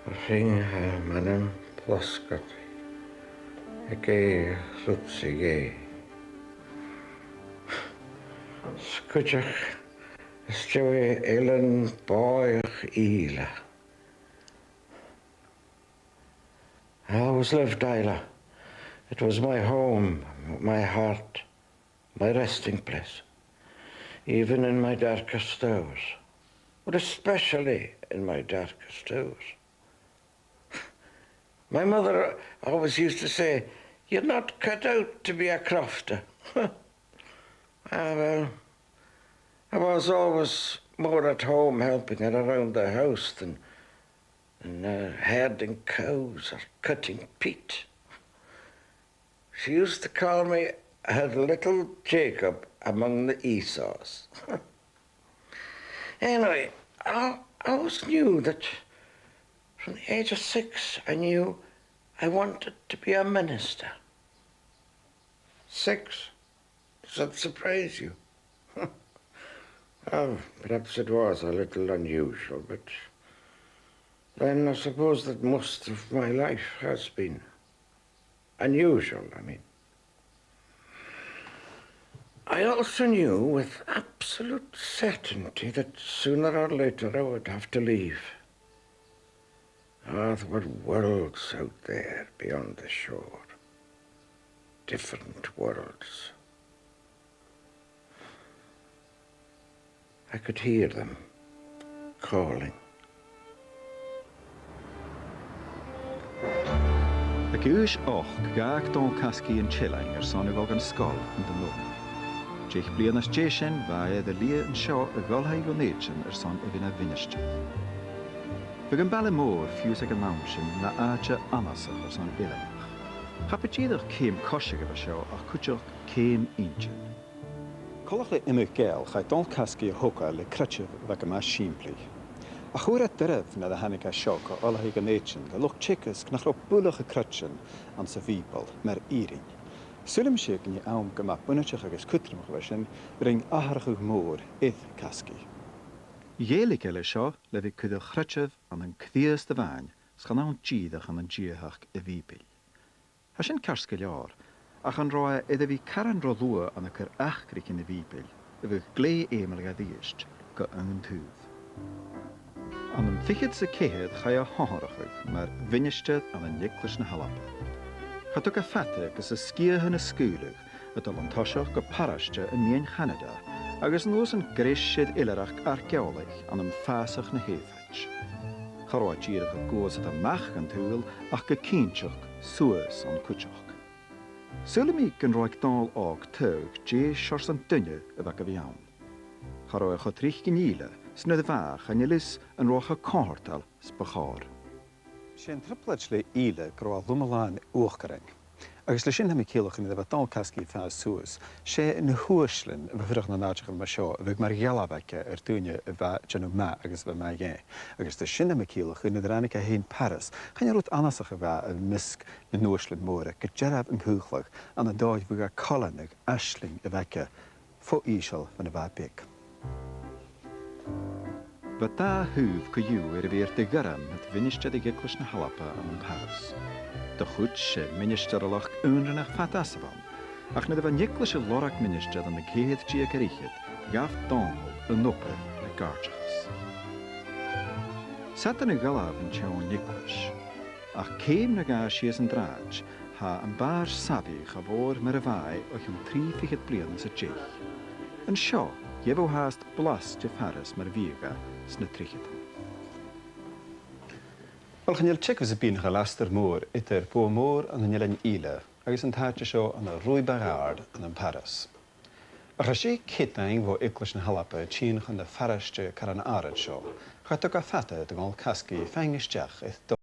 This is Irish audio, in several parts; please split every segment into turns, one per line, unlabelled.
Fhraing manan plasgat. Ege rwtsig Sgrìobhadh ealain boich ealain. I always lived Isla. It was my home, my heart, my resting place, even in my darkest hours, but especially in my darkest hours. My mother always used to say, "You're not cut out to be a crofter." Well, I was always more at home helping her around the house than herding cows or cutting peat. She used to call me her little Jacob among the Esau's. Anyway, I always knew that from the age of 6, I knew I wanted to be a minister. 6? Does that surprise you? Well, perhaps it was a little unusual, but then I suppose that most of my life has been unusual, I mean. I also knew with absolute certainty that sooner or later I would have to leave. Ah, there were worlds out there beyond the shore. Different worlds. I could hear them calling.
Ac ywys gaag don Caskie yn Chilling son ag an sgol yn dy lwm. Jeich blian as Jason vai the lia yn sio y golhau goneidjan son y fyna finishtja. Fyg yn Ballimore ffiws ag y mawnsin na aja anasach son Èideadh. Chapagíadach céim cosig of a sio a cwtioch céim injan.
Colach le imig gael chai don Caskie hoca le crutchif vag a mas shimpli. A chwra dyref na da hannig a sioc o olhau goneidjan ga loch chicas gnach ro bwlach a crutchin an sa fibol mer irin. Sulim sig ni awn gyma bwynachach agos cwtrimach fysin ring aharach ag môr ith Caskie.
Ielig ele sio le fi cwyddoch chrutchif an yn cthias dy fain sgan awn gídach an yn gíhach y fibol. Hasyn carsgyl ior, ach an roi iddo fi caran ro ddwa an y cyr achgric yn y fibol, y fydd glei emel ga ddysg go yn tŵdd. An yn thichyd sy cehed chai a hohorachig, mae'r finishtedd an yn niclis na halapa. Chadwg a ffata gys y sgia hyn y sgwylwg, y dol tosioch go parastia yn mien Canada, agos yn os yn greisydd ilarach argeolig an yn ffasach na heddhach. Charwa gyrach y gwrs at y mach yn tŵl ach gycynchach sŵas an cwtioch. Sylwm i gyn roig dal og tywg je siors yn dynnu y fag y fiawn. Charwa eich o trich gynile, sy'n y fach yn ylus yn roch y cohortal sbachor.
Sian triplach le ile gro lumalan uachgareng. Agus le sin ha mi ceilach yn iddo dal Caskie fa sŵas, sé yn hwyrslyn y fyfyrach na nadjach yn masio, y fyg mar ialafaica dŵnia y fa janw ma agus fy ma ie. Agus le sin ha mi ceilach yn iddo rannig a hyn Paris, chan rwt anasach y fa y misg na nŵyrslyn môr, gyjaraf yn hwchlach, an y doedd fyg a colanig asling y faica, fo isiol fan y fa big.
Fy da hwf cwyw fy'r digaram at finishtedd i giclus na halapa yn Paris. Da chwyd se minister alach unryn ach fat asafon, ach na dda niclis y lorach minister yn y cehed gia garichyd, gaf donol y nopr le garchas. Satan y galaf yn tiawn niclis, ach ceim na gas sias yn draj, ha yn bar safich a fôr myr y fai o'ch yn 3 fichyd blian sy jeich. Yn sio, Jefo haast blas te Paris mar viega sna trichit.
Wel, chynnyl chic fys y byn chalaster môr ydy'r bo môr yn hynnyl yn ile, agos yn tartio sio yn y rwy bagard yn Paris. Ach asi cydnaing fo iglis na halapa chyn chyn y ffarastio caran arad sio, chadog a ffata dy gol Caskie ffangistiach eith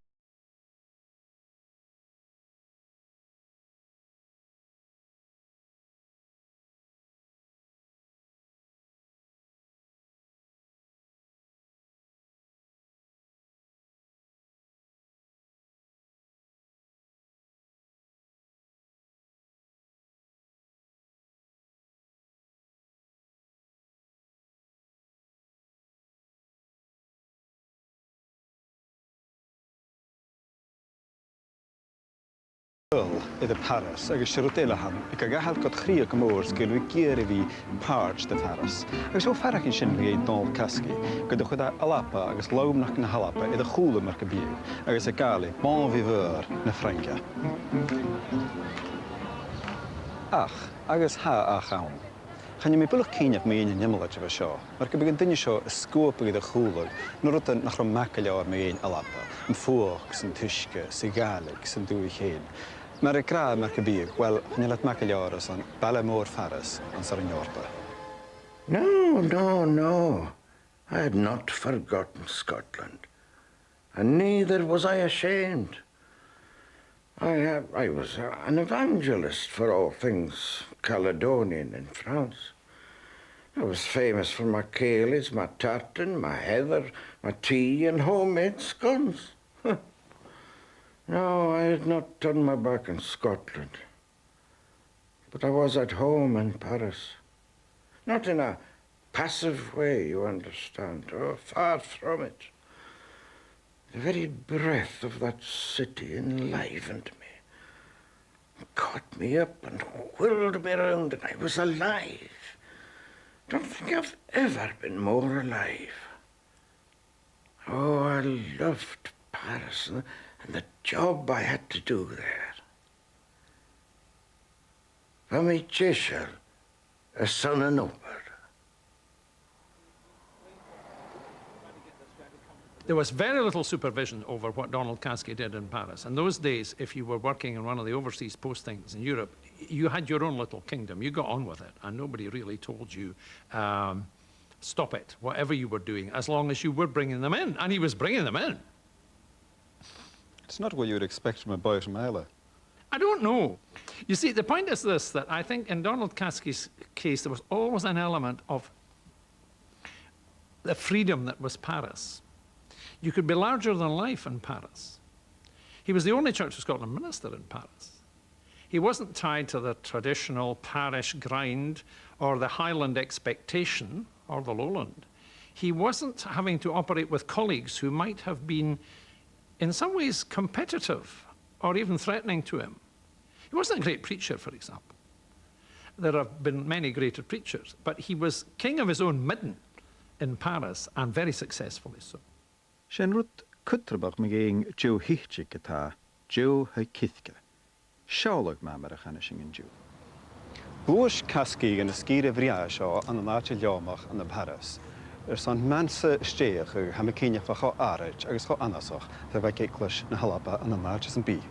in Paris, agus Sgrìobhadh ag gahal go chríoch mórs go lu géir bhí páirt de Paris. Agus ó ferach in sin bhí dul Caskie, go do chud Alba agus lomnach na Halapa i de chúla mar go bíú, agus a gála bon viveur na Fhrainge. Ach, agus ha a chawn. Chan mi bwlwch cynach mi un yn ymlaid efo sio, mar go bygyn dynnu sio ysgwp ag y chwlwg, nôr ydyn nach rhwm macaliawr mi un Alba, yn ffwch, sy'n tysga, sy'n galig, sy'n dwy hyn. Mae'r graf mar go bíu, wel, chan ilat macaliawr os an Balamór Faras an Sgrìobhadh.
No. I had not forgotten Scotland, and neither was I ashamed. I was an evangelist for all things Caledonian in France. I was famous for my ceilidhs, my tartan, my heather, my tea and homemade scones. No, I had not turned my back on Scotland, but I was at home in Paris. Not in a passive way, you understand. Oh, far from it. The very breath of that city enlivened me, caught me up and whirled me round, and I was alive. Don't think I've ever been more alive. Oh, I loved Paris and the job I had to do there. For me, Cheeseman, a son and upward.
There was very little supervision over what Donald Caskie did in Paris. In those days, if you were working in one of the overseas postings in Europe, you had your own little kingdom. You got on with it, and nobody really told you, stop it, whatever you were doing, as long as you were bringing them in. And he was bringing them in.
It's not what you would expect from a boy from Islay.
I don't know. You see, the point is this, that I think in Donald Caskie's case, there was always an element of the freedom that was Paris. You could be larger than life in Paris. He was the only Church of Scotland minister in Paris. He wasn't tied to the traditional parish grind or the Highland expectation or the Lowland. He wasn't having to operate with colleagues who might have been, in some ways, competitive or even threatening to him. He wasn't a great preacher, for example. There have been many greater preachers, but he was king of his own midden in Paris, and very successfully so.
Sin rud cutrabach me géing Joe Hichtje geta, Joe he Kithke. Sjálag ma mar a chanishing in Joe.
Bwys Caskie yn y sgir efriau sio an y nátio leomach an y Paris. Son mansa steach yw ham y cynach fach o arach agos o anasoch fe fe geiclwys na Halaba an y nátio yn bi.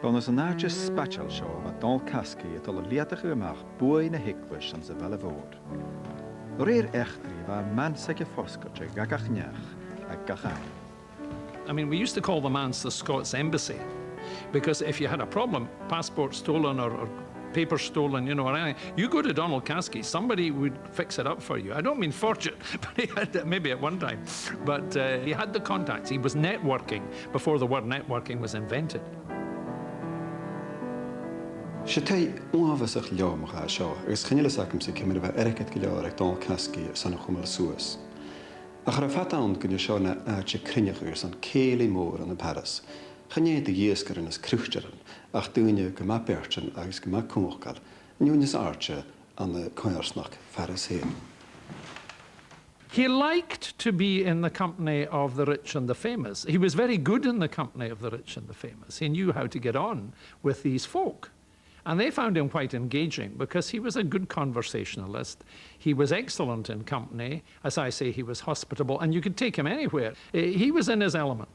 Bonus a nátio spatial sio ma Donald Caskie et ol liadach ymach bwy na hiclwys an sa fel y fod. Reir echtri va mansa ge foscoche gagach neach ag gachai.
I mean, we used to call the manse the Scots embassy, because if you had a problem, passport stolen or paper stolen, you know, or anything, you go to Donald Caskie, somebody would fix it up for you. I don't mean fortune, but he had it maybe at one time. But he had the contacts. He was networking before the word networking was invented.
Siatei unhafasach leomach a sio, agos chynnyl ysacym sy'n cymryd fe ericet gyliawr ag Donald Caskie san o chwmol Suez. Ach ar y ffat awn gynnu sio na aach cryniach yw'r san ceili môr yn y Paris. Chynnyl dy iesgar yn ys crwchdaran, ach dwyni gyma berchan agos gyma cwmwchgal, niwn ys archa an y coersnach Faris hen.
He liked to be in the company of the rich and the famous. He was very good in the company of the rich and the famous. He knew how to get on with these folk. And they found him quite engaging because he was a good conversationalist. He was excellent in company. As I say, he was hospitable, and you could take him anywhere. He was in his element.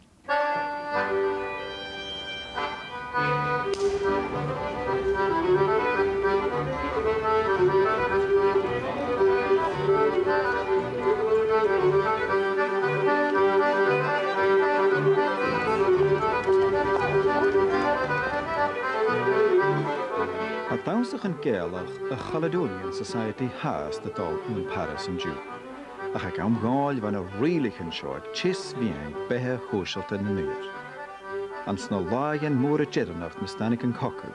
Dawnsach yn gelach y Caledonian Society has the dol in Paris and Jew. Ach ac am gael van a reilich yn sioag chis fiang behe hwysalt yn y nŵr. Ans na lai yn môr y jedanacht mystanig yn cocu,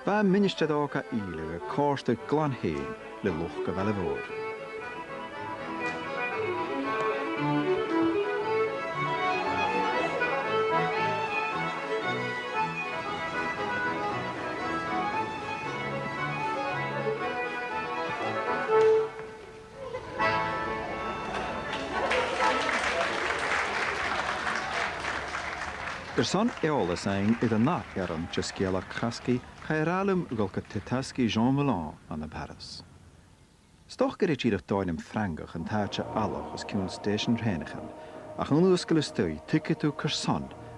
ba ministed oca ilu y corst y glan hen le loch gyfel y fod. son eolas ein iad a nach eran Eideadh Caskie chairalum gulca Taskie Jean Moulin an na Paris. Stoch gyda tíad dáinim Fhraingach an táte alach os cún station Rianachd, ach an úscail stoi ticketú Kerr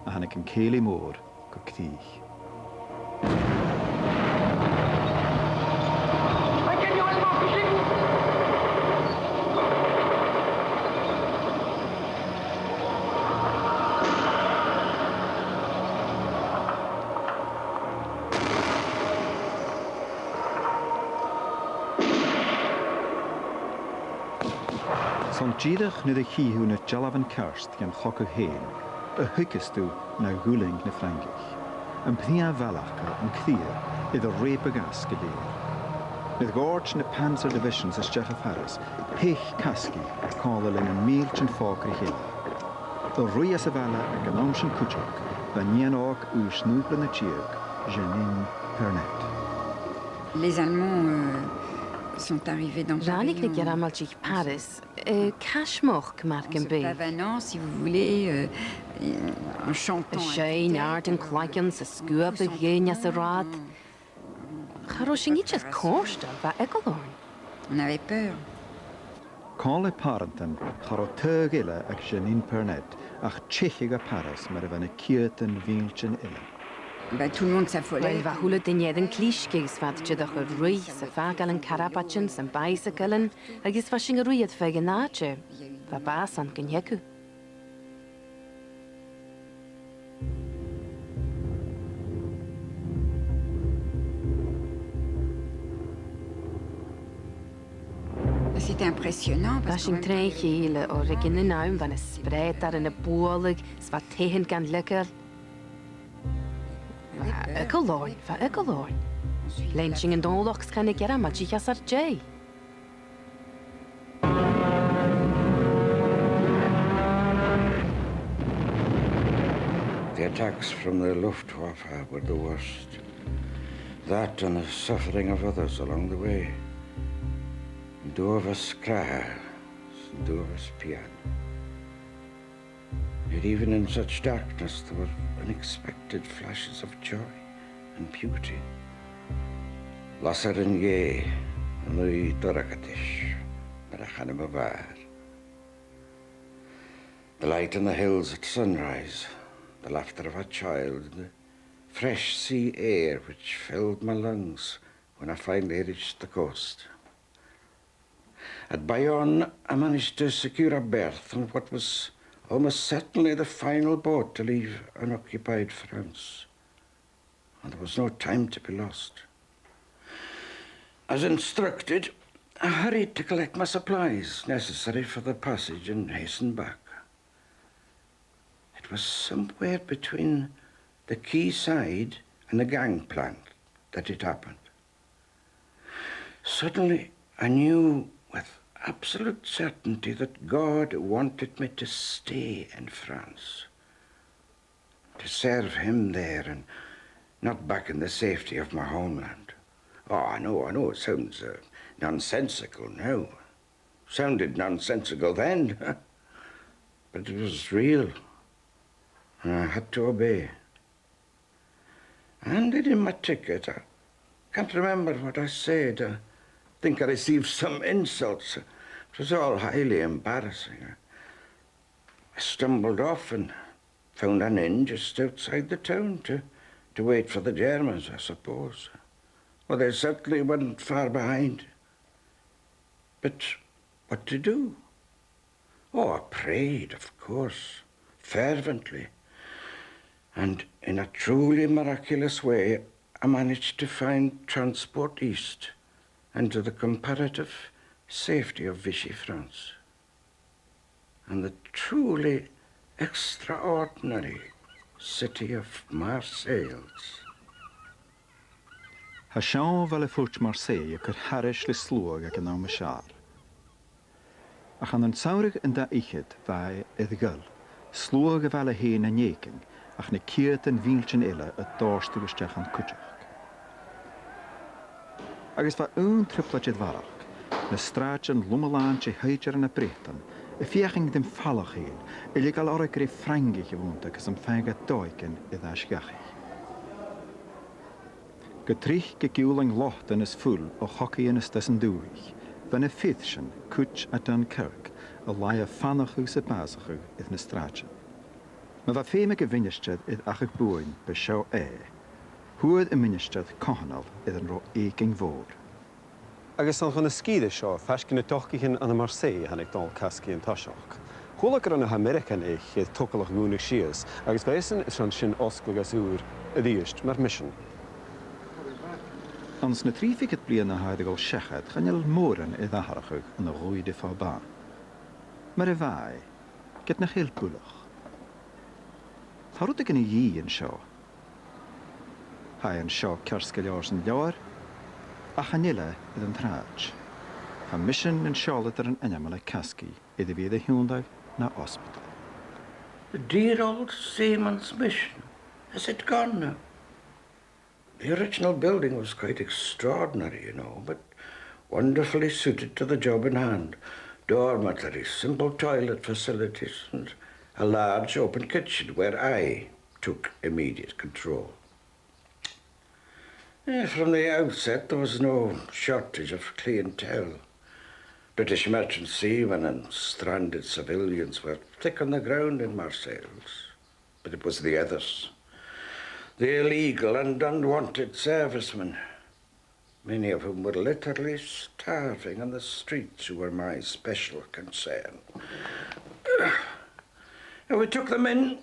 a hannig an céili mór go ctích. Son díadach nu a chiú na Jalavan Kerst gan chocu héin, a thuicistú na gúling na Fhraingach. An pnia bhealacha an cthír iad a réip a gas go léir. Nid gort na Panzer Divisions is Jecha Paris, peich Caskie cála lin an míltin fácra héile. A rui as a bheala a ganám sin cúteach, ba níanóg ús núpla na tíag, Janine Pernet.
Les Allemands sont arrivés dans Paris.
Ránig na Geramaltich Paris, Cashmoch Mark and Bay.
Pavanant, si vous voulez, en chantant.
Shane, art and Clycan, Sgrìobhadh, Èideadh. Charoshingichas Korda, va Ecolorn.
On avait peur.
Cála Parentan, charo tug ille ag Janine Pernet, ach tchichig a Paris mar a bheanna ciatan víltin ille.
Bah, tout le monde s'affolait.
Wel, va hula dinjed an Cleasaiche vat jydach a rui, sa fagal an carapachin, sa bicyclean, agis fashing a ruiad feganache, va bas an gynyeku.
C'était impressionnant parce que
Fashing trein hele o regin yn naum van a spread ar yn y bwlig, sva tehen gan lygar. Va Ecolorn. Lynching and Dolocks can I get a magic as J.
The attacks from the Luftwaffe were the worst. That and the suffering of others along the way. Dúvas crahas, dúvas pian. Yet even in such darkness there were unexpected flashes of joy and beauty. Lasar yn ye, yn lwy doragadish, marachan am avar. The light on the hills at sunrise, the laughter of a child, the fresh sea air which filled my lungs when I finally reached the coast. At Bayonne, I managed to secure a berth on what was almost certainly the final boat to leave unoccupied France. And there was no time to be lost. As instructed, I hurried to collect my supplies necessary for the passage and hasten back. It was somewhere between the quayside and the gangplank that it happened. Suddenly, I knew with absolute certainty that God wanted me to stay in France, to serve him there and not back in the safety of my homeland. Oh, I know, it sounds nonsensical now. Sounded nonsensical then, but it was real, and I had to obey. I handed in my ticket. I can't remember what I said. I think I received some insults. It was all highly embarrassing. I stumbled off and found an inn just outside the town to wait for the Germans, I suppose. Well, they certainly weren't far behind. But what to do? Oh, I prayed, of course, fervently. And in a truly miraculous way, I managed to find transport east and to the comparative safety of Vichy, France. And the truly extraordinary city of Marseilles.
Ha Sean vel fút Marseille gur haris le slúag ag an ná Machar. Ach an saurig in da ichid vai Èideadh, slúag a vel a héin a néking, ach na ciat an víltin ille a dórstu gesteach an cúteach. Agus va triplachid varach, na straat an lumelaan che heidir na Bretan, y fiaching dim fallach hyn, lig al orig greu Fhraing gewoond ac ys am ffega doigen i ddasgachu. Gytrich gygiwlang lot yn ysfwl o hoci yn ystes yn dwych, fan y ffyddsian cwtch a Dunkirk a lai a fanachw sy'n basachw idd na stracha. Mae fa ffeim y gyfynistedd idd achig bwyn by sio hwyd y ministedd cohanol idd yn ro egin fôr.
Agus an chun scíide seo feiscin na dochcíchan an na Maise hanig dal Caskie an Taiseach. Chula gur an na American iad tucalach gúnach sias, agus bhésan is an sin oscail gas úr a dhíist mar mission.
Ans na trífiad blian na haidagol siachad chanel móran i ddaharachug yn y rwyd i ffa. Mae'r fai, get na chilbwlach. Tharwyd ag yn y yn sio. Hai yn sio cersgaliors yn Dewar, a chanile idd yn traj. A mission yn Charlotte ar yn enamol y Caskie iddi fydd y hiwndag na hospital.
The dear old seaman's mission. Has it gone now? The original building was quite extraordinary, you know, but wonderfully suited to the job in hand. Dormitories, simple toilet facilities, and a large open kitchen where I took immediate control. From the outset, there was no shortage of clientele. British merchant seamen and stranded civilians were thick on the ground in Marseilles, but it was the others. The illegal and unwanted servicemen, many of whom were literally starving on the streets, who were my special concern. We took them in,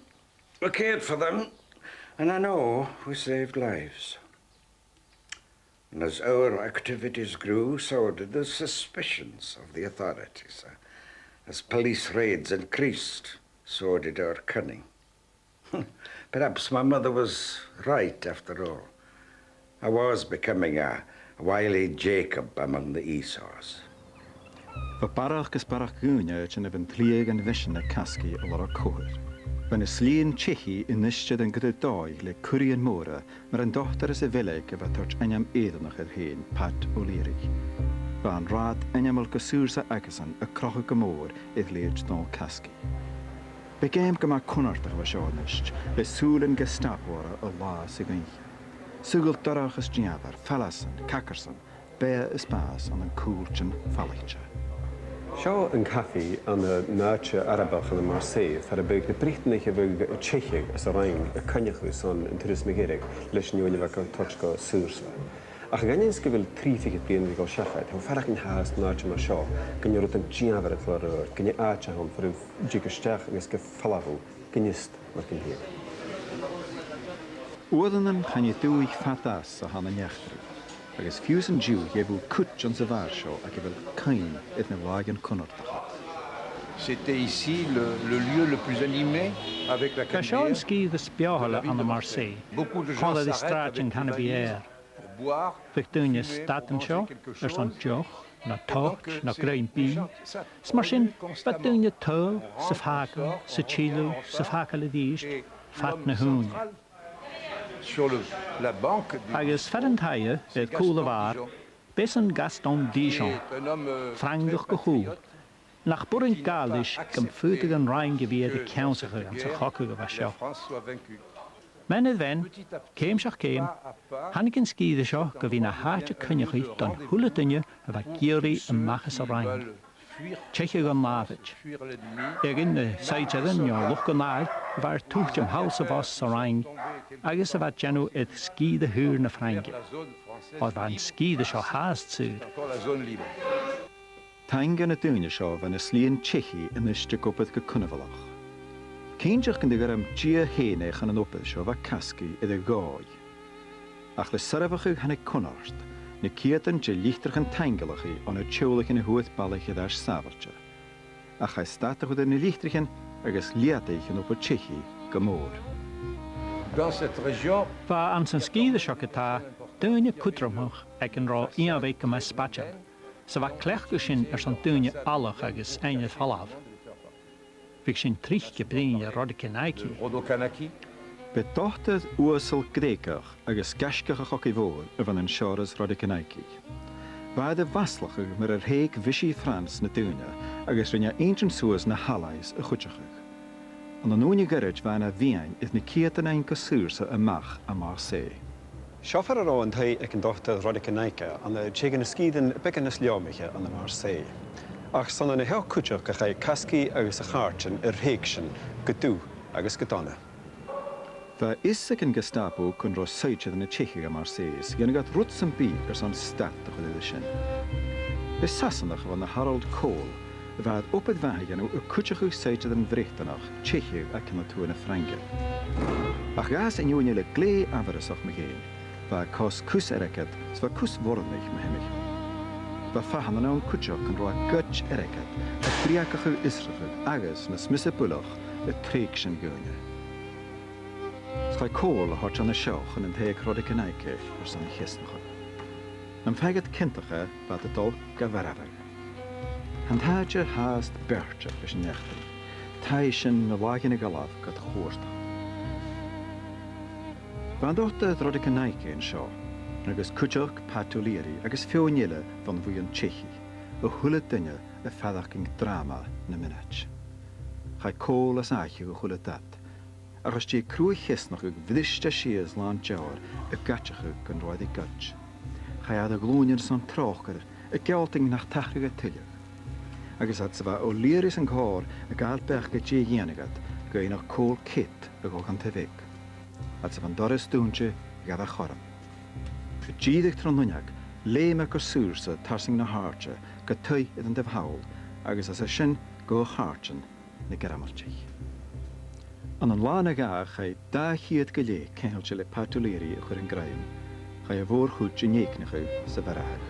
we cared for them, and I know we saved lives. And as our activities grew, so did the suspicions of the authorities. As police raids increased, so did our cunning. Perhaps my mother was right after all. I was becoming a wily Jacob among the Esau's.
Fy barach gysbarach gŵnia yn y fentlieg yn fysyn y Caskie o lor o cwr. Fan y slien Tchechi yn nysgyd yn gyda doi le cwri yn môra, mae'r yn dochter ys y fileg efo torch eniam Èideadh yr hyn, Pat O'Leary. Fan rad eniam o'r gysŵr sa agasan y croch y gymor idd leid dol Caskie. Be gêm gyma cwnart ag efo sionisht, le sŵl yn gestapora o las y gynch. Sŵgl dorach ys Dewar, Fallasan, Cacarsan, be ysbas an yn cwrch yn Fallaiche.
Seo an caffi an na náte Arabach an na Marseille far a beag na Britanniche bheag Cheeseman as a Fhraing a caineachú son an tuairisme géireach leis an uaimh an tuirce suúrsa. Ach gannins go bhfuil trífiad bliana go seachad, tá farach an háas náte mar seo, gan rud an Dewar a chlárúir, gan áte an for dígaisteach agus go fallahú, ganist mar gan hir.
Oedden yn channu dwyg fadas a han yn iachtrw, agus fiws yn jiw hefw cwtch yn syfar sio ac efo cain edna wag yn cwnnwrt.
C'était ici le lieu le plus animé avec la
Cashawn ski the spiahole an the Marseille. Call the strat in Canabier. Victunia staten show, there's on joch, na toch, na grain bee. Smarshin, but doing the toe, safaka, sachilo, safaka ledist, fat na hoon. Agus ferentaie het Coolwaar, bessen Gaston Dijon, Frank gehoord. Nach Borin Galisch kom voetig een Rheingeweer de Council aan zijn gokken was show. Men het wen, keem zich keem, Hanniken skiede show, gewin een haartje kunjige dan hulletunje wat Giri en Mages Rhein. Tsjechië gaan lavet. In de Seitjeden, ja, Luchgenaar, waar toecht hem house was Rhein, agus wat janu het skiede huur na Fhraing. Of van skiede show haast zuur.
Taingan y dwyna sio fan y slien Tchechi yn ystig opeth gycwnafalach. Ceinjach gan digar am gia henech an yn opeth sio fa Caskie iddo goi. Ach le sarafach yw hannig cwnnart, na ciad yn lichtrach yn taingalach i on y tiolach yn y hwyth balach iddo as safarcha. Ach ai statach wyd yn y lichtrach yn agos liadach yn opeth Tchechi gymor.
Fa an sy'n skiede sio gyda, dwyna cwdrymwch ac yn ro un week yma spatcha. Sa va klechgeshin son tunje allach agus einje fallaf. Vik sin trichke brinje Rodekanaiki.
Bedochted oersel grekach agus gaskach hoki voor van een shores Rodekanaiki. Bad a vaslach mar réig visí Frans na dúne agus rinne ancient suas na halais a chuteach. An an úni garage bhain a bhíain is na céatan ein cosúrsa amach a Maise.
Siofar ar óin thai ag an dochta Bronek an tegan na scídan becan na sliomaiche an na Maise. Ach sanna na heo cúteach a chai Caskie agus a cháirtin ar réicsin go dú agus go donna.
Ba is ag an Gestapo chun ro saite na Cheche a Marseilles, gana gat ruts an bí ar san stat a chuile sin. Is sasannach van na Harold Cole, bheit opad bhaig anú a cúteachú saite an bhréchtanach Cheche a cynna tú na Fhrainge. Ach gas in júine le glé afarasach me géin, ba cos cús erecad, sva cús vornich me hemich. Ba fahan an cúteach an roa gutch erecad, a briacachu israchad agus na smisse bulach a tréig sin gúine. Sgai cól a hort an na seoch an an Haute Clocque ar san chisnacha. An feigad cintacha bad a dul go bharabhag. An táide háast berte leis an nechtaí, táid sin na bhaigin na galaf go chóirta. Ba an dóta Clocque an seo, agus cúteach patúléirí agus feoineile van bhuí an Chechi, a thula duine a fadaching drama na minute. Chai cól as aiche go thula dat, agus tí crua chisnach ag bhidiste sias lán Dewar a gatteach gan roiid I gutch. Chai ad a glúinir san tróchar a gealting nach tachrig a tuileach. Agus at sa bheith ó líris an cór a gael bech go tí dhéanagad go nach cól kit a go an tevéig. At sa van doris dúnse gab a choram. Go dídig tronúneach, léime go súrsa tarsing na háirte go tui iad an debhaul agus as a sin go háirtin na garamaltí. An an lána gaach chai dá chiad go lé céhailte le patúléirí a chur an graim, chai a bhór chuid i néicnachu sa bharag.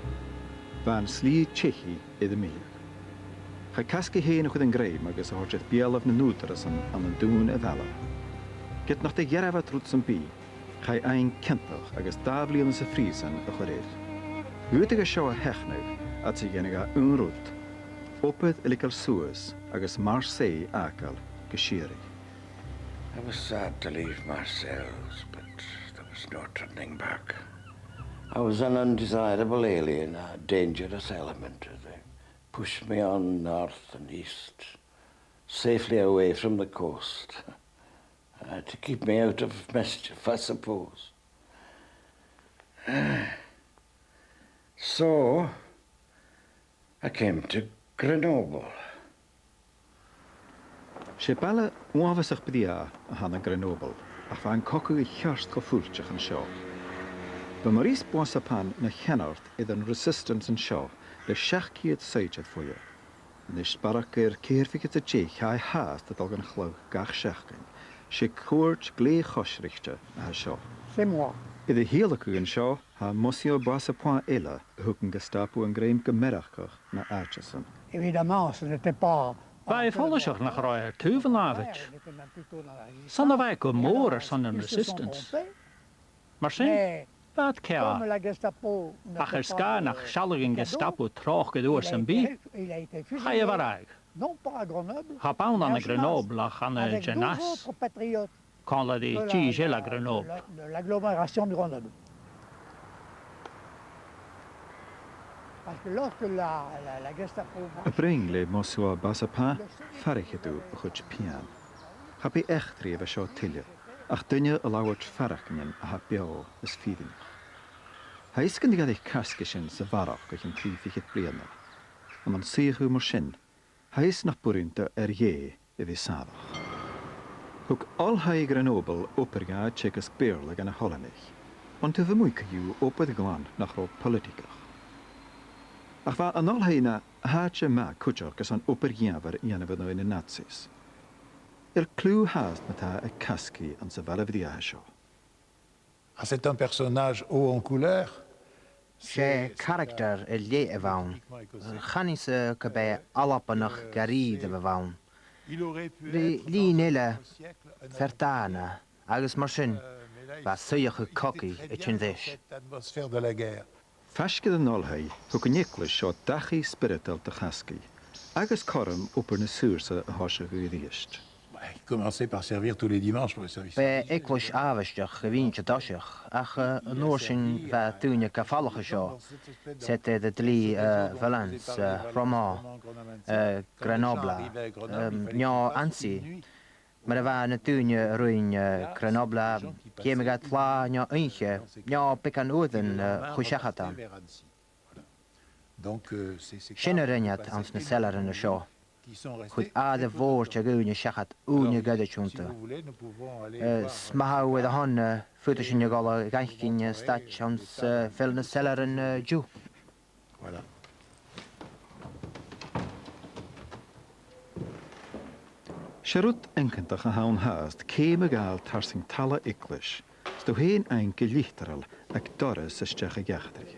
Ba an slí Chechi iad a míach. Chai Caskie héana chud an graim agus a hortid bialamh na nútaras an an dún a bhela. Get nach de ghearabh trúd san bí, chai ein cintach agus dáblíon sa frísan a churéir. Gúteag a seo a hechnach at sa ghéanaga unrút, opad ilical suas agus Marseille ácal go siiri.
I was sad to leave Marseilles, but there was no turning back. I was an undesirable alien, a dangerous element. They pushed me on north and east, safely away from the coast, to keep me out of mischief, I suppose. So, I came to Grenoble.
Sé baile uafasach bdia a hana Grenoble, ach bhain cocu I chearst go fúlteach an seo. Ba Maurice Boissapan na chenart iad an resistance an seo le 600 saite fuia. Nis barach céirfiget a dé chai haast dat al gan chlog gach seachgain. Sé cuairt glé chosrichte a seo.
C'est moi.
Iad a héalacu an seo ha Monsieur Boissapan eile a thug an Gestapo an gréim go merachach na Aitken.
Évidemment, ce n'était pas...
Bij vollesoch nach roier tu vanavond. Sanne wij go mór san an resistance. Maar sin, wat kea. Ach ska nach Schalligin Gestapo troch gedoor zijn bi. Ga je waaruit? Ha paun aan de Grenoble ach aan de Genas. Kan la die Cheeseman la Grenoble.
L'agglomération de Grenoble.
A bring le Monsieur Boissapan farrichadú a chud pian. Chapi echtrí a bheith seo tuile, ach duine a láhairt farrachnin a ha beo is fídinach. Ha iscan di gadig Caskie sin sa bharach go chin trífichid bliana. An siachú mar sin, ha is nach burínta dhé I bhí sábach. Thug allhaig Grenoble opperga tsekas beirla gan a Hollanich, an tu bhmuicaú opad glan nach ro politikach. Ach bha an allhaina háte ma cúteach gus an oppergheabhar dhéanamh nó ina Nazis. Clú háast natá a Caskie an sa bhela bhdiathe seo.
C'est un personnage haut en couleur.
sé character I lé a bhain, chanise go bé alapanach garíd a bhain. Bhí líon eile fertána agus mar sin ba suocha cocaí I tin dheis.
Feiscid an allhaid thug an Nic'Ill seo dachaí spiritual de Caskie, agus chom opar na suúrsa a háise go ríist.
Il commençait par servir tous les dimanches pour le service.
Be eiclis áhaisteach a bhíonn doiseach ach nuair sin bheith túine go fallacha seo, C'était de dlí Valence, Roma, Grenoble, Ná Ansi, mar a bheith na túine roiin Grenoble, céime tlá ná inche, ná pic an uadan chuiseachatan. Sin a rinnead ans na sellar na seo. Chud áda bhór te gúne seachat úne gadaisiúnta. Smaha with a hon futa sin gála gaithcin stach ans fel na sellar an dú.
Voilà.
Sharut enkentach a Aonghas céime gáil tarsing talla iclis, sto héin einke lichtaral ag doras sa steach a geachtarí.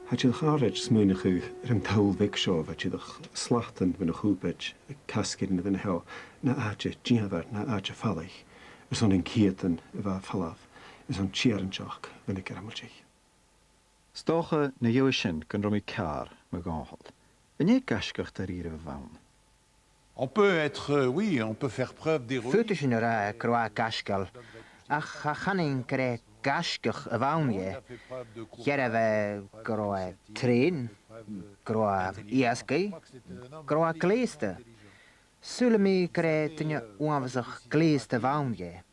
Had je gaarheid smunig rem taul wekshow wat je doch slachten van de groepet Caskie in de hel na aatje Dewar na aatje fallig is on in kieten va falaf is on cheerenchak van de karameltje. Stoche na joishin kan romi kar me gahal. En je kaskach daar hier van.
On peut être, oui, on peut faire preuve d'héroïsme.
Futa sin ra croa gaskal, ach a chanin kre gaskach a bhaunje. Jere bheith groa trín, groa iascaí, groa gléasta. Súla mí cré tunne uamhasach gléasta bhaunje.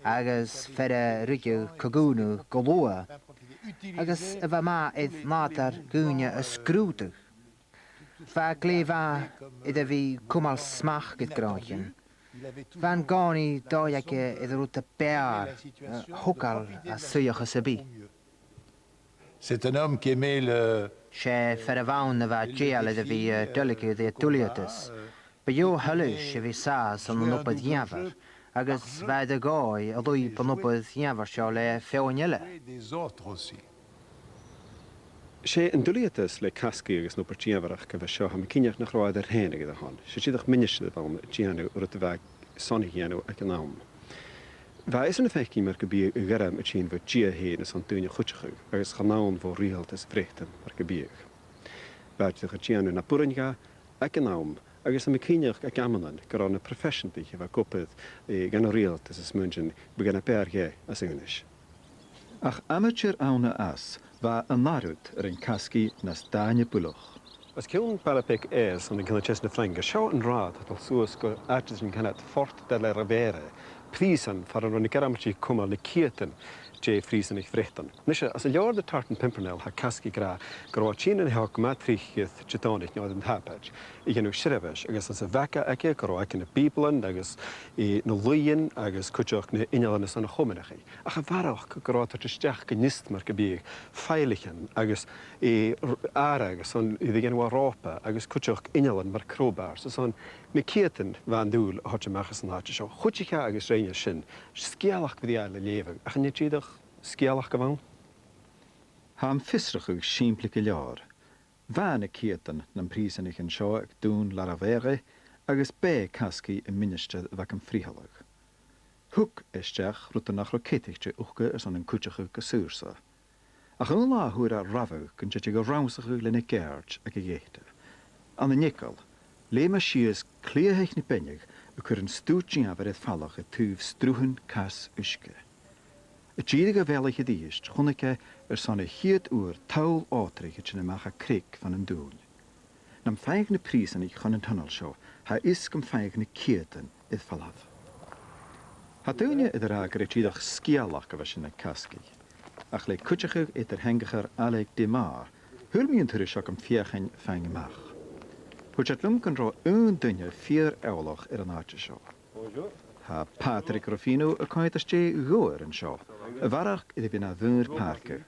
Agus fere rúide cogúnú go lua. Agus a bheith má iad nátar gúne a scrútach. Fa gléfa iad a bhí cumal smach gyd gráin. Van gáni dóiaige iad rúta bear, húcal a suoach a sabí.
C'est un homme qui aimait le...
Sé fer a bhain na bheith déal iad a bhí dulice de tuliatas. Ba jo hullis a bhí sás an nopad dheamhar, agus bheith a gáid a lúi pa nopad dheamhar seo le féoinile.
Sé an duliatas le Caskie agus no Dewar go bheith seo ha cineach nach ráid ar hénig a hon. Sé siadach minis le bhain Giannu ar a bheith sonnig Giannu ag an nám. Bheith is an feici mar go bí garam a tín bheith dia héin is an dúine chutechu, agus chanán bhó rialt is bhréchtan mar go bíag. Bheith a Giannu na buringa ag an nám, agus am cineach ag amanan go an na professionalty a bheith copad gan a rialt is is munjin began a berge as unis. Ach amateur ána as, va an narút ar an Caskie nas dáine buloch. As ciún Barber an an gynna na Fhraing, seo an rád at al suas go aitris an gynna fort de le rabere, prísan far an runnig garamatí cumma le cietan J. Frísan ich fréchtan. Nisha, as a leor de tartan pimpernel ha Caskie gra tín an heach matrichieth chitánig náid an hapaj. I genú Sgrìobhadh agus as a bheca aice go aice na bíblan agus na luíon agus cuteach na inealan san na chominachaí. Ach a bharach go rátar isteach go nist mar go bíag feilichan agus ára agus an i genú Rápa agus cuteach inealan mar cróbar. So son me cietan bhean dúil a háte mechas an háte seo. Chuticha agus réine sin, scialach go dí le léveh. Ach an tíadach scialach go bhain? Ham fisrachuh siimplice lear. Bhean a cietan na prísanich an seo ag dún lar a bhéire agus bé Caskie i ministe bheith an fríhalach. Thug isteach ruta nach rocéitichte uchge as an cúteachu go súrsa. Ach an láthúir a rahah gon te go rámsachu le na Kerr ag a dhéite. An a Nic'Ill, léma sias cléatheich na penneach a chur an stúdíabhar iad fallach a túh strúhan cas uisce. A tíad go bhealach a díist, chunaice sanna chiad úr taul átriche sin amach a cric van an dúin. Nam feig na prísan ich chun an tunnel seo, ha is gom feig na cietan iad fallaf. Ha dúine iad ar agur a tíadach scialach go bheith sin na Caskie. Ach le cuteachug iad ar hengachar Desmars, thuil míon tuair seach an fiachain feing amach. Pwyd lwm gan ro un duine 4 eolach ar an áte seo. Ha Patrick Ruffino a coed as jay gŵr yn sio, y farach iddi byna ddwyr parker.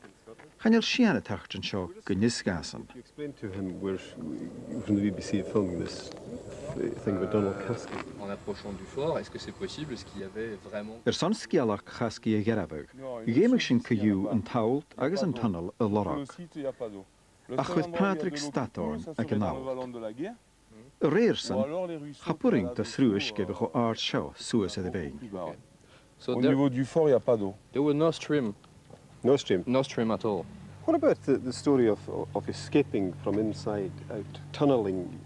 Channeil sian a tacht an seo go nisgasan.
You explained to him where from the BBC filming this thing with Donald Caskie.
En approchant du fort, est-ce que c'est possible? Est-ce qu'il y avait vraiment...
Son scialach Caskie Èideadh, géimig sin cayú an tault agus an tunnel a lorach. A chud Pàdraig Statorn ag an ált. A réirsan, chapuring da Sgrìobhadh go ard seo suas a bhéin.
Au niveau du fort, il n'y a pas d'eau. There was no stream.
No stream?
No stream at all.
What about the story of escaping from inside, out, tunneling?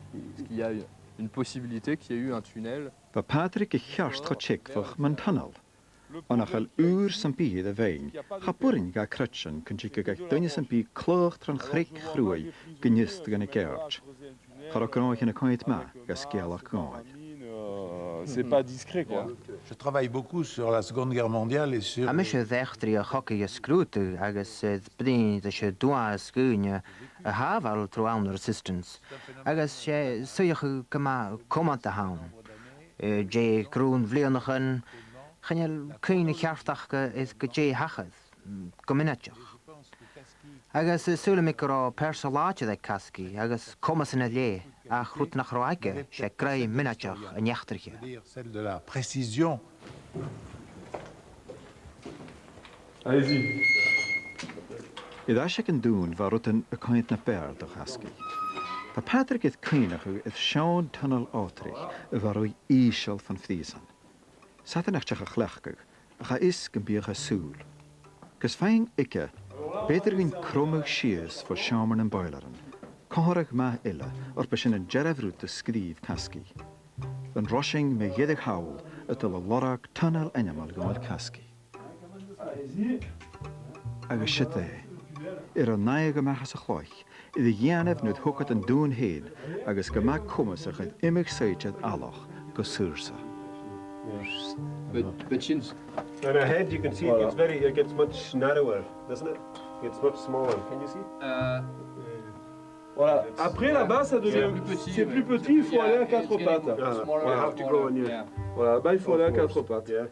Il y a une possibilité qu'il y ait eu un tunnel.
Ba Pàdraig a chearst go tseicfach man tunnel. Anachal úr san bíad a bhéin, chapuring ga crutchan cyn si gag duine san bí cloch tran chric chrúi gynist gan a geart. Charach gráich yn y coed ma, ga sgialach gáid.
C'est pas discret, quoi. Je travaille beaucoup sur la Seconde Guerre mondiale et sur...
Amish a dhechtri a choci a scrútu agus brin a se dua a scúne a hafal trúan resistance agus sé suiachu gama comant a haun. Jé grún vlianachan chanel cúine cheartachcha is go jé hachad, go minatach. Agus sulamik rá persoláte de Caskie agus comas in a lé a chrút nach roiige sé gré minatach a neachtriche.
Celle de la précision.
Allez-y.
Ida sé an dún war rutan a coint na bear do Caskie. Tá Pàdraig is cínachu is seán tunnel átrich a bharú ísel van Fhraing. Satan eich a chlechgach a cha is gan bíoch a súl. Gus Fhraing ikke, beter gyn cromwg sias for siaman yn boileran. Cohorach ma illa o'r bysyn yn jerefrwt y sgrif Caskie. Yn roshing me ieddig hawl y dyl o lorag tunnel enyamal gymod Caskie. Agus syte, a naig ymachas a chloich, iddi gianef nid hwcad yn dŵn hyn agus gymag cwmys a chyd imig seidjad aloch go sursa.
But chins.
And ahead you can see it gets much narrower, doesn't it? It gets much smaller. Can you see?
Voilà. Après là-bas, ça devient c'est plus petit, il faut aller à quatre pattes.
You have to go on your...
Voilà, bah il faut aller à quatre pattes.
Yeah.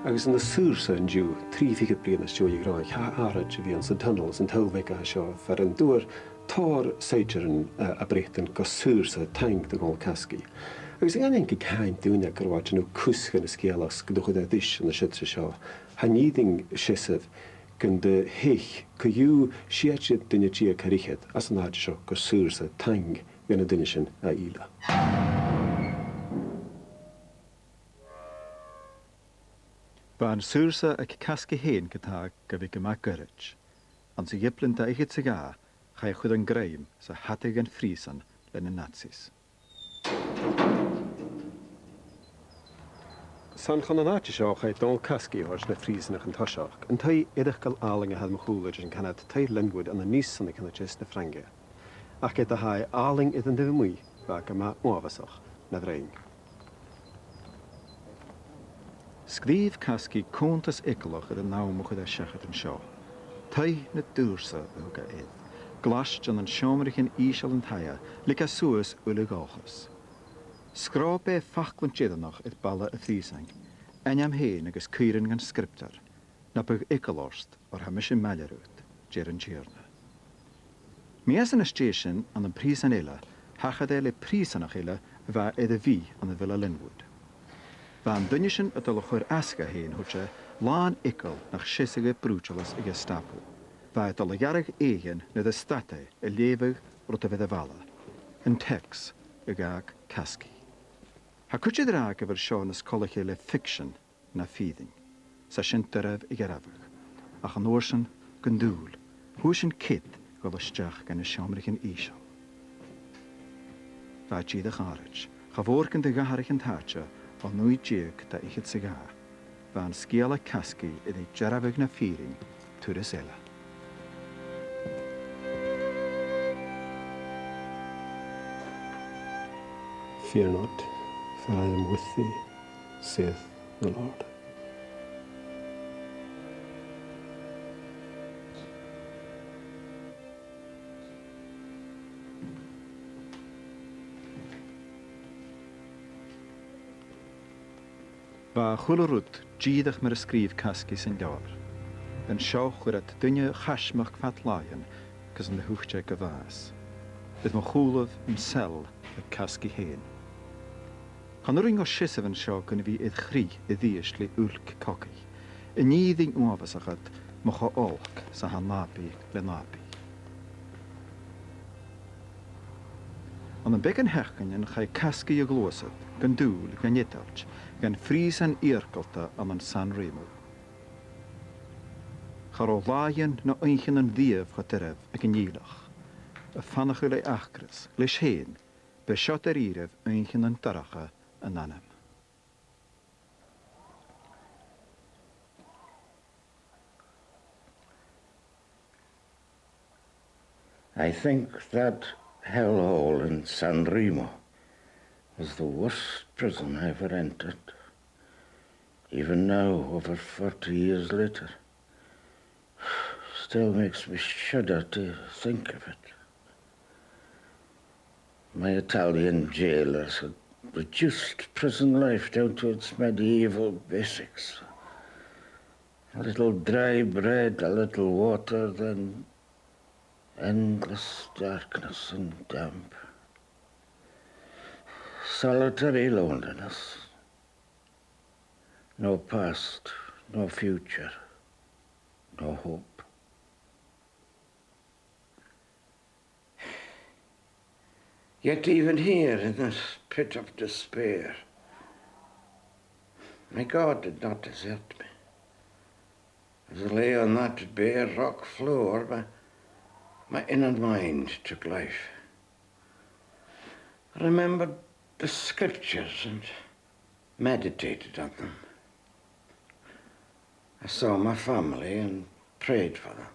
Agus yn y sŵrsa yn diw, 3 blian ys diw i graig, arad i fi yn sy'n tunnels yn tawfeg a sio, fer yn dŵr tor seidr yn a breit yn go sŵrsa tank dy gol Caskie. Agus yn angen gygain dwi'n ag gyrwad yn o cwsg yn y sgialas gydwch oedd ddys yn y sydd sio. Haniding siesaf gan dy heich, cwyw siachyd dyn y gia carichyd, as yn ad sio go sŵrsa tank gan y dyn sy'n a ila.
Ba'n sŵrsa ac Caskie hen gyda gyfi gyma gyrryd. Ond sy'n gyplyn da eich sy'n ga, chai chwyd yn greim sa hatig yn Fhraing len y Nazis.
San chananati sio chai Donald Caskie oes na Fhraing yn tosioch, yn tai edrych gael aling a had mchwlwyd yn canad tai lengwyd yn y nis yn y canad jes na Fhraing. Ac edrych hai aling iddyn dyfy mwy, fa gyma mwafasach na Fhraing.
Sgrif Caskie cwntas eicloch ar y nawmwch oedd a siachad yn sio. Tai na dŵrsa yw edd. Glasht yn siomrich yn isel yn taia, lyc a sŵas wylig Aonghas. Sgrobe ffachlwn jedanoch edd bala y Fhraing. Enyam hen agos cwyrin gan sgriptar. Na byg eiclorst o'r hamish yn malarwyd, jer yn jeirna. Mi as yn y station an y pris an ela, hachad e le pris an ach ela fa edrych fi an y villa Linwood. Van Dunischen at de chur asca heen hutje, laan ikkel nach schissige brúchalas i Gestapo. Va het alle jarig eigen na de state e levig rotte ved de valla. Een tex i gag Caskie. Ha kutje draag over sjånes kollige le fiction na feeding. Sa shinterev i geravig. Ach an oorsen gundul. Hoosjen kid golostjach gan e sjomrigen isha. Va tjide garage. Gavorken de gaharigen taartje. Al nooit jeuk dat ik het sigaar. Van sgiala Caskie in de jarabig na Fhraing to de cella.
Fear not, for I am with thee, saith the Lord.
chwilrwyd ddíadach mar ysgrif Caskie sy'n Dewar. Yn sio chwyrad dynia chasmach fat laion cys yn hwchte gyfas. Bydd mo chwlwf yn sel y Caskie hen. Chan o'r o sisaf yn sio gynnu fi chri ddys le Haute Clocque. Y ni ddyn uafas achad moch o olc sa han nabi le nabi. Ond yn began hechgan yn chai Caskie y glwysad, gan dŵl, gan Èideadh, gan ffris an iargalta am an San Remo. Char o laion na oinchin yn ddiaf chateref ag yn ílach, y fannach le aithris, le hen, be siot iref oinchin yn daracha yn anam.
I think that hellhole in San Remo was the worst prison I ever entered. Even now, over 40 years later, still makes me shudder to think of it. My Italian jailers had reduced prison life down to its medieval basics. A little dry bread, a little water, then endless darkness and damp. Solitary loneliness. No past, no future, no hope. Yet even here in this pit of despair, my God did not desert me. As I lay on that bare rock floor, my inner mind took life. I remembered the scriptures and meditated on them. I saw my family and prayed for them.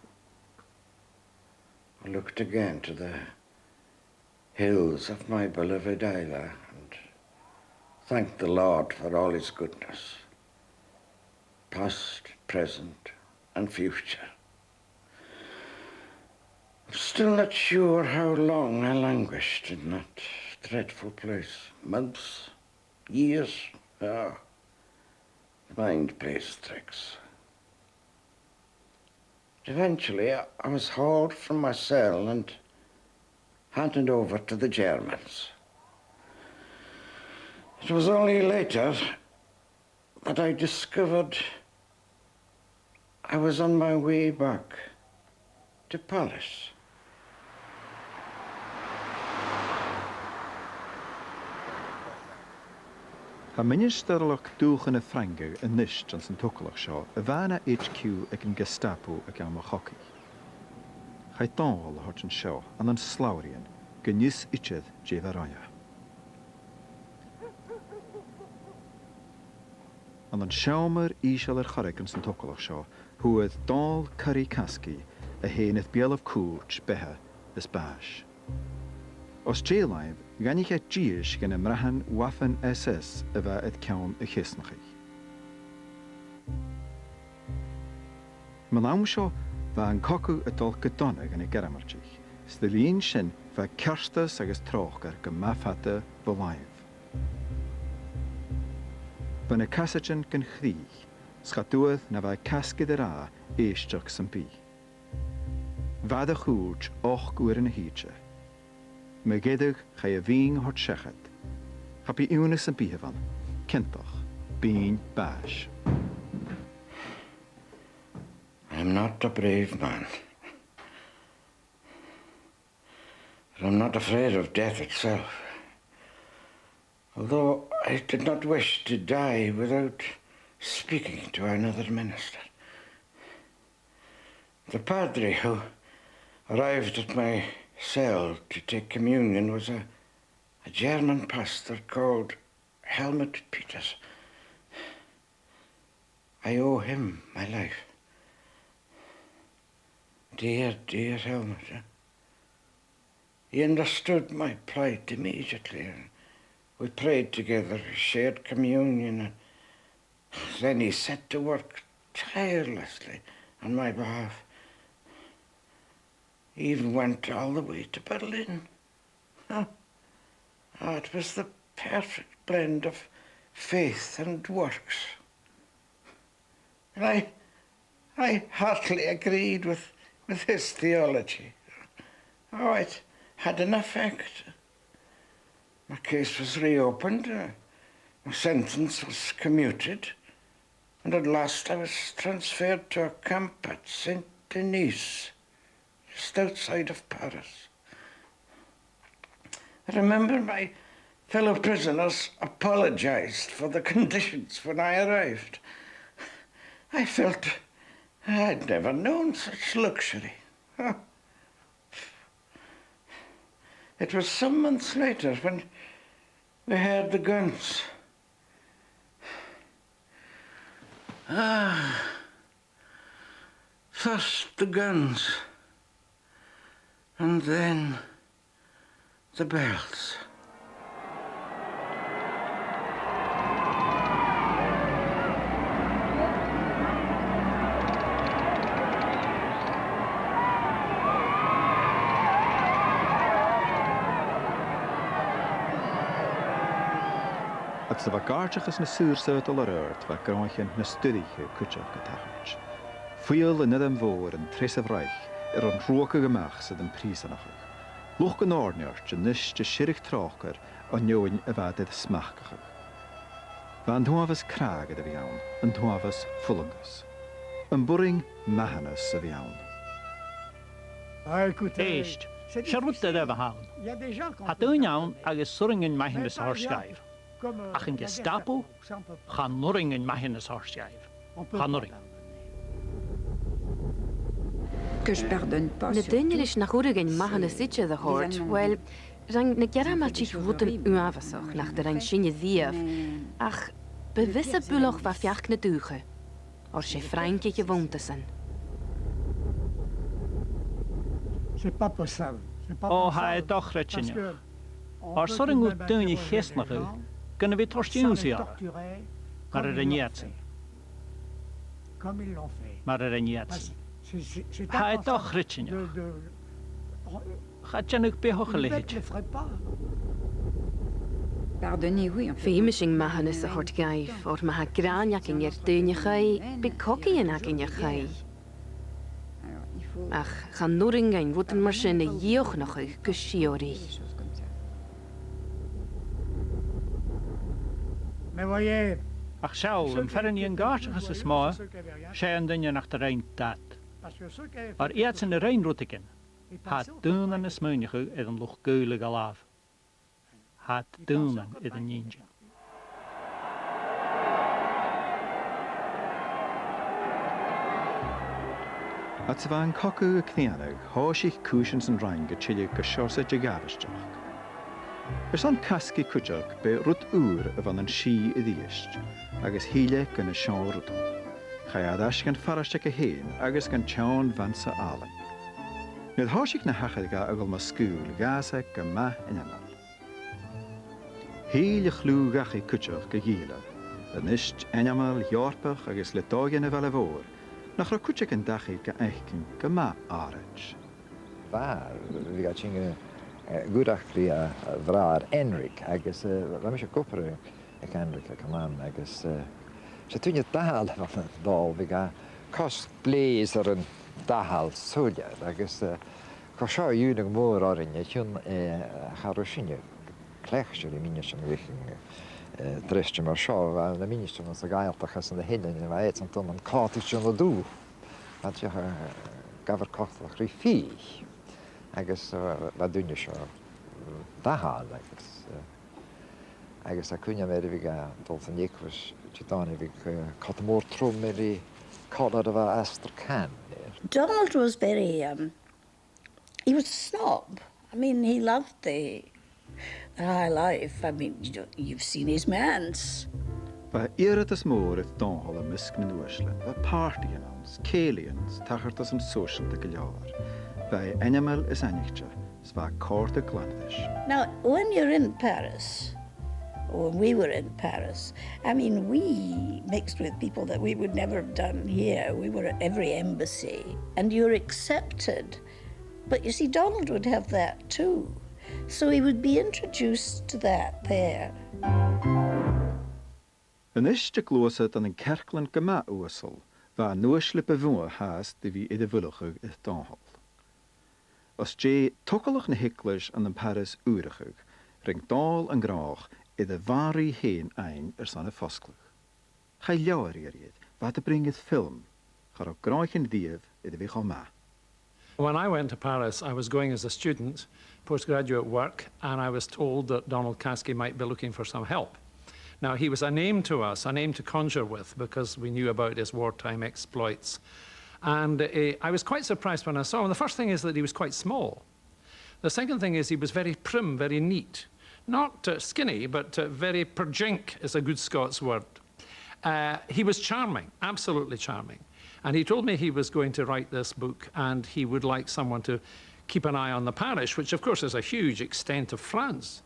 I looked again to the hills of my beloved Isla and thanked the Lord for all his goodness, past, present, and future. I'm still not sure how long I languished in that dreadful place. Months, years, mind plays tricks. Eventually, I was hauled from my cell and handed over to the Germans. It was only later that I discovered I was on my way back to Paris.
Ha ministeriach dúchan na Fhraing yn nist an san tucalach seo, a bhana HQ ag an Gestapo ag an Mochrie. Chai dáil hort an seo an an Sláirian, gan Iseabail Nic'Ill. An seomar Iseabail Choraig an san tucalach seo, huad dáil curry Caskie a héanaith bealach cúrt bethe is báis. Os Éalain, gan ich et díis gan mrahan Waffen SS a bheith et ceann a chisnachaí. Man am seo bheith an cocu a dul godonna gan a geramartich, s the Lynn sin bheith cerstas agus tróchgar go mafata Fuaim. Bana Cleasaiche gan chrí, sgadúad na bheith Caskie de rá éisteach san bí. Bheith a chúrt och gwyr yn híte. Me Èideadh chai a bhín hort sechad. Chapi únas an bíhevan, kentach, bín báis.
I'm not a brave man. But I'm not afraid of death itself. Although I did not wish to die without speaking to another minister. The padre who arrived at my cell to take communion was a German pastor called Helmut Peters. I owe him my life. Dear, dear Helmut. He understood my plight immediately, and we prayed together, shared communion, and then he set to work tirelessly on my behalf. He even went all the way to Berlin. It was the perfect blend of faith and works. And I heartily agreed with his theology. Oh, it had an effect. My case was reopened, my sentence was commuted, and at last I was transferred to a camp at Saint-Denis, just outside of Paris. I remember my fellow prisoners apologized for the conditions when I arrived. I felt I'd never known such luxury. Huh. It was some months later when we heard the guns. First the guns, and then the bells.
Ag sa bha gáirteachas na suúrsaotal ar airt bha gráinchen na Stiùiriche cuiteach go tachairt. Fuil in an mhór an trésamh reich an ruacha gomach sa den prísanachach. Luch go nárneart an nis de siirich tráchar an neoin a bhead iad smachachach. Bha an thuamhas crag a bhí ann, an thuamhas fulangas. An buring mehanas a bhí ann.
Éist, searút a bh haun. Hat dún ann agus suringin mehanas árscair. Ach yn Gestapo, chan nuring yn mahin as horsiaif. Chan nuring.
Na dynir nach urig yn mahan as Èideadh hort, wel, rang na gera matchich wuten uavasach nach der ein sinne ddiaf, ach bewisse buloch wa fiach na duche, or se Fhraing gewoond zijn.
C'est pas possible.
O, hij toch retsinja. Or soring ut dyn I chesnach u, kunnen we torstjons jaren. Maar er niet. Maar er niet. Hij toch retsinja. Gaat je nog bij hooggelegd?
Feimishing mahan is a hort gaif, or maha granjak in jer dynje gai, bekokkie in ak in je gai. Ach, gaan nuring ein wuten marschine joch nog u kushiori.
Ach sjouw, een verre niet een gaatje is smaak, zij en dan je nach de Rijn dat. Maar eerst in de Rijnroetiken, had doen en een smuinige in een lucht geulig alaaf. Had doen en in een ninja.
At sa bhain cocu a cnianag, háisich cúisins an Rhain go tiile go seorsa de gavisteach. An Caskie cuiteach be rut úr a bhan an si I ddiist, agus híle gan na seán rutam. Chaiad gan faraiste go héin agus gan teán vansa ealain. Nuad háisich na hachadaga agul ma scúl gasa go ma inamal. Híle chlú gachi cuiteach go gíla, an ist inamal jorpach agus le dágan a bhela bhór, nach ra cuiteach an dachi go Aitken go ma áraid.
Waar, we gaan zingen goedachtig vraar Enrik, agus we moeten kopperen, ik Enrik kan agus ze toen je taal van dal, we gaan kost blazer een taal soja, agus kosha junig moor arin, je kun harushinje klechtje de minjes om richting drestje maar zo, de minjes om ons gailtach als de hinden in wij het dan een kaartje onder doe, want je gaver kochtelijk rifie. Agus wat doen je zo? Taal, agus kun je meer wiega tot een jekwas, dan heb ik katmoor trom met die kader de waar Esther kan.
Donald was very he was a snob. I mean, he loved the high life. I mean, you've seen his mans.
Ba irid mór het dánhol a misk na nuaslen, ba partyans, célians, tachartas an social de giljar. By animal is anichtja, sva corta glandish.
Now, when you're in Paris, or when we were in Paris, I mean, we mixed with people that we would never have done here. We were at every embassy, and you're accepted. But you see, Donald would have that too. So he would be introduced to that there.
An iste glósad an Kerklan gama uasal, va nuas le bevua haas de vi Èideadh is dáhol. Os J tokalach na hicklers an den Paris uirichug, ring dal an graach de vari heen ein sanne fosklug. Ga jouwer ried, wat te bring het film, ga ook graach in diev de weg al ma.
When I went to Paris, I was going as a student, postgraduate work, and I was told that Donald Caskie might be looking for some help. Now, he was a name to us, a name to conjure with, because we knew about his wartime exploits. And I was quite surprised when I saw him. The first thing is that he was quite small. The second thing is he was very prim, very neat. Not skinny, but very perjink is a good Scots word. He was charming, absolutely charming. And he told me he was going to write this book and he would like someone to keep an eye on the parish, which of course is a huge extent of France.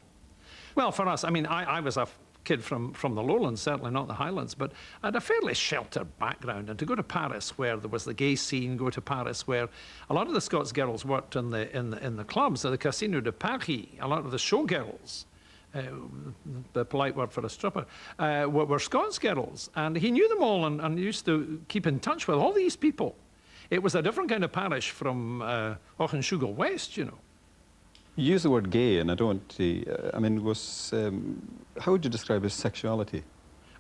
Well, for us, I mean, I was a kid from the lowlands, certainly not the highlands, but I had a fairly sheltered background. And to go to Paris, where there was the gay scene, go to Paris, where a lot of the Scots girls worked in the clubs, the Casino de Paris, a lot of the showgirls, the polite word for a stripper, were Scots girls. And he knew them all and used to keep in touch with all these people. It was a different kind of parish from Auchenshoogle West, you know.
You use the word gay, and I don't, I mean, how would you describe his sexuality?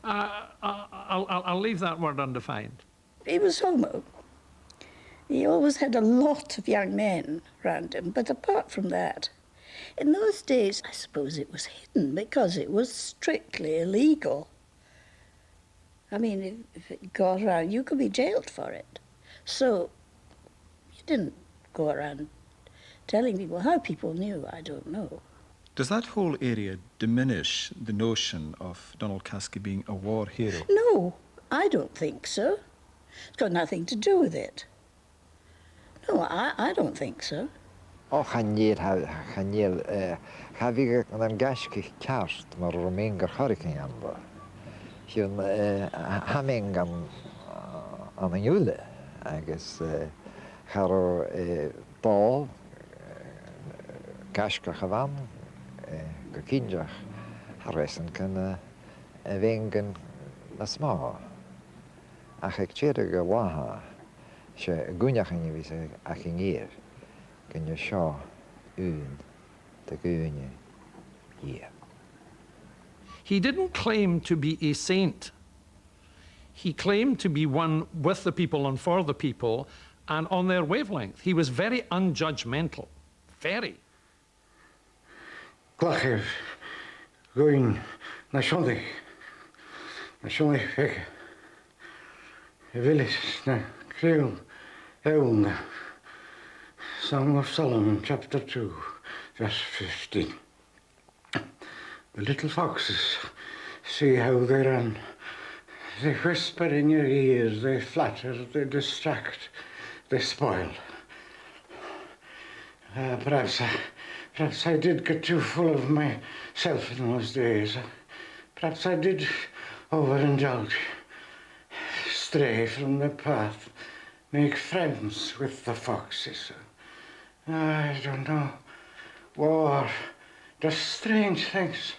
I'll leave that word undefined.
He was homo. He always had a lot of young men around him, but apart from that, in those days, I suppose it was hidden because it was strictly illegal. I mean, if it got around, you could be jailed for it. So you didn't go around telling people. How people knew, I don't know.
Does that whole area diminish the notion of Donald Caskie being a war hero?
No, I don't think so. It's got nothing to do with it. No, I don't think so.
Channéal Chavíh an gasci ceart mar romén gur choricin anba. Siún haming an anúile agus charó dá gasca chavan go cindeach harresan can bhéngan na smá. Ach ag tíir go bhatha se gúneachan vis ach in ír.
He didn't claim to be a saint. He claimed to be one with the people and for the people and on their wavelength. He was very unjudgmental. Very.
Clachir, going na Sunday fig. Village na Crew, Aonghas. Song of Solomon, chapter 2, verse 15. The little foxes, see how they run. They whisper in your ears, they flatter, they distract, they spoil. Perhaps I did get too full of myself in those days. Perhaps I did overindulge, stray from the path, make friends with the foxes. I don't know. War does strange things.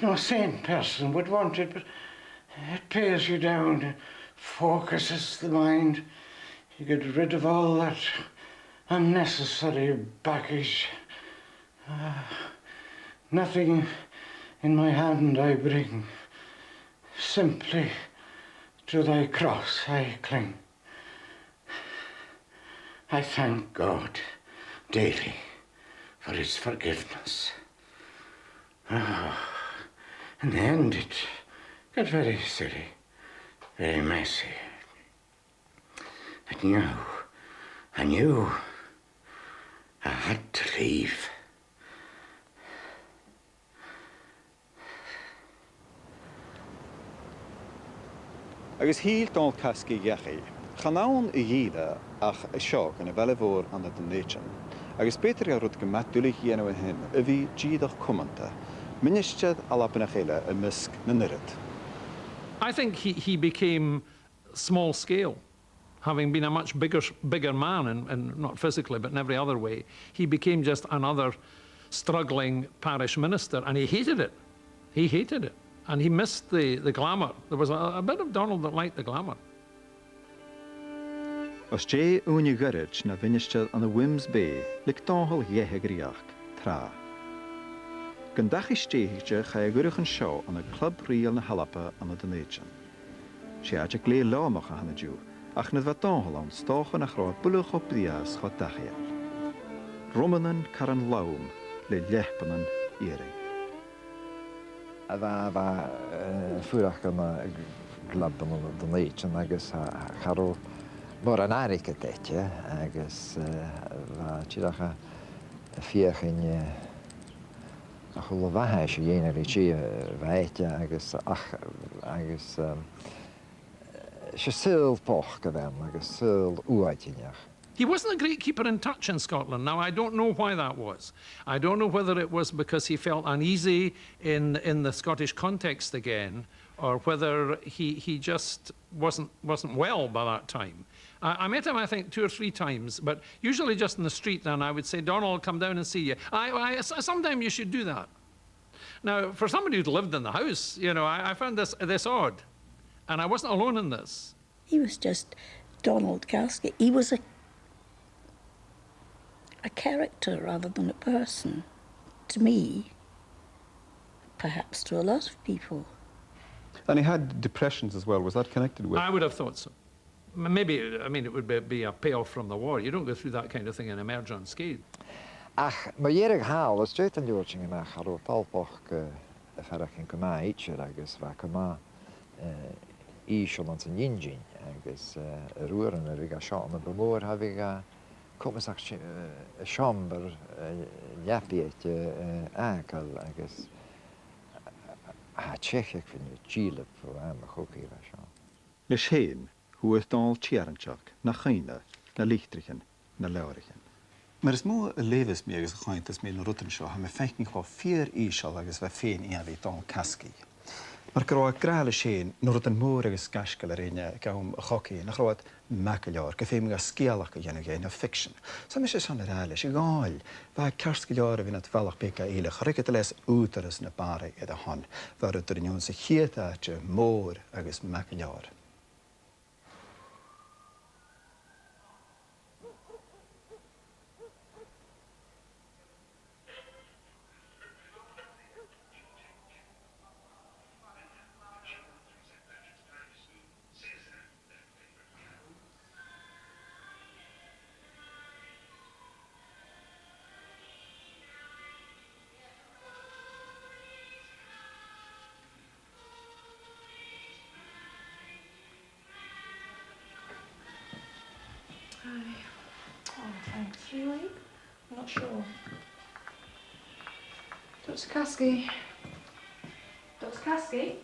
No sane person would want it, but it pays you down, it focuses the mind. You get rid of all that unnecessary baggage. Nothing in my hand I bring, simply to thy cross I cling. I thank God daily for his forgiveness. In the end it got very silly, very messy. I knew I had to leave.
Agus híl Donald Caskie gechi. Chanán Èideadh ach seo gan bheile mhór an na donnéin. Agus Peter a rud go matúla dhéanamh hin a bhí díadach cumanta. Minister Alba a misc na nirid.
I think he became small scale, having been a much bigger man, and not physically, but in every other way. He became just another struggling parish minister, and he hated it. He hated it. And he missed the glamour. There was a bit of Donald that liked the glamour.
Os sé úne gyrrid na viniste an the Wims Bay, lig dáhol ghethe griach, tra. Gandach is stéhichte ga gurich an seo an a club riel na halapa an a donation. Sé aide lé lámach a hanna dú, ach na bhedáhol an stáchan nach rá bulach op dias cha dachiel. Romanan car an laum le lehpanan iering.
Bha fuach go glab an donation agus charó mar an áirice deite agus bha tíracha fiachin a chula bhathe sé dhéanaar í tí bhaite agus sé súil poch go bheim agus súil uaitineach.
He wasn't a great keeper in touch in Scotland. Now, I don't know why that was. I don't know whether it was because he felt uneasy in the Scottish context again, or whether he just wasn't well by that time. I met him, I think, 2 or 3 times, but usually just in the street, and I would say, Donald, I'll come down and see you. Sometime you should do that. Now, for somebody who'd lived in the house, you know, I found this odd, and I wasn't alone in this.
He was just Donald Caskie. He was a character rather than a person. To me, perhaps to a lot of people.
And he had depressions as well. Was that connected with?
I would have thought so. Maybe, I mean, it would be a payoff from the war. You don't go through that kind of thing and emerge unscathed.
Ach, maar dhéirigh hall, is dúirt an dúirting amach ar ó talpach ferach in Cleasaiche agus bha Camara ísio an san Yinjin agus ruaran a rig a seán a bemór ha vig a cumasach siambar leapiet ácal agus a tsechiach fin Díle Fuaim a chocaí a seán.
Leis héin, huaith dáil tíaranseach na chaine, na líchtrichen, na leirichen.
Maar is moe levens meer is gegaan is met een rottenshow. Hij me feiking gewoon 4 isal agus we feen in weet dan Caskie. Maar ik roe grale scheen naar een moer is gaskelerin kaum hockey. Na groot makeljaar. Ik feen me skielach je een fiction. Zo is het aan de reale. Is egal. Waar kerstkeljaar in het vellig peka elig. Riket les uteres na bare in de hand. Waar het er in onze gietaatje moer agus makeljaar.
Really? I'm not sure. Dr. Caskie? Dr. Caskie?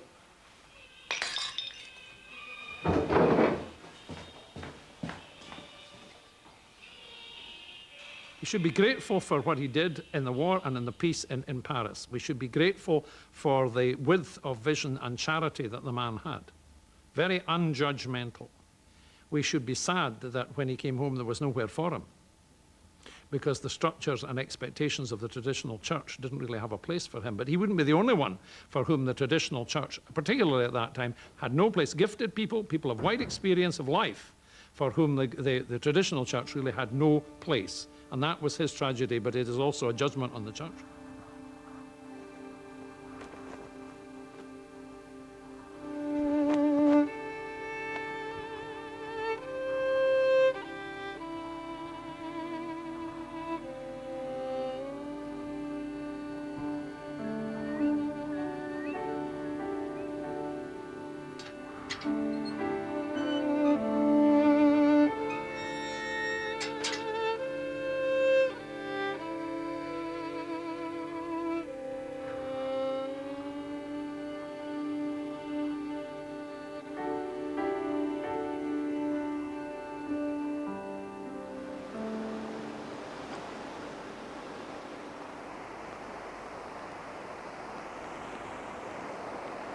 We should be grateful for what he did in the war and in the peace in Paris. We should be grateful for the width of vision and charity that the man had. Very unjudgmental. We should be sad that when he came home there was nowhere for him, because the structures and expectations of the traditional church didn't really have a place for him. But he wouldn't be the only one for whom the traditional church, particularly at that time, had no place. Gifted people, people of wide experience of life, for whom the traditional church really had no place. And that was his tragedy, but it is also a judgment on the church.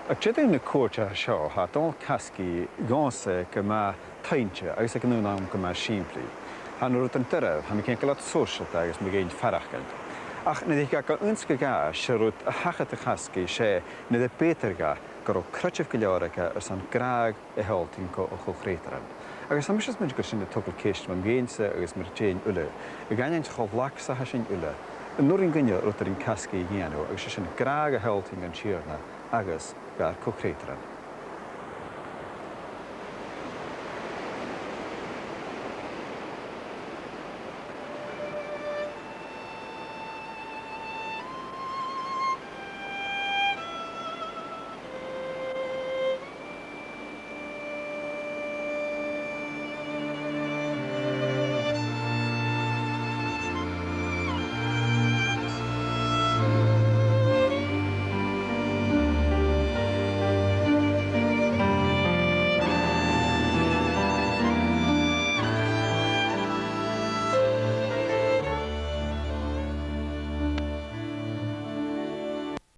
Ag jidin na cuairte seo ha dal Caskie gása go má tainte agus ag nún am go má siimplí. Ha nuair an direh ha mi cén go leat sóisialta agus mi géint ferachgail. Ach na ddech gael ynysg ga, siarwyd y hachad y Caskie, se na dy beter ga, gyro crachaf gyliorica ys an graag y helting co o chwchreitran. Agus am eisiau mynd gyda'n togl ceist ma'n geinsa agus mae'r jyn ule. Y ganyan chol lac sa hasyn ule. Y nŵr yn gynio rwyt yr un Caskie i gianw agus ysyn graag y helting yn siarna agus ga'r chwchreitran.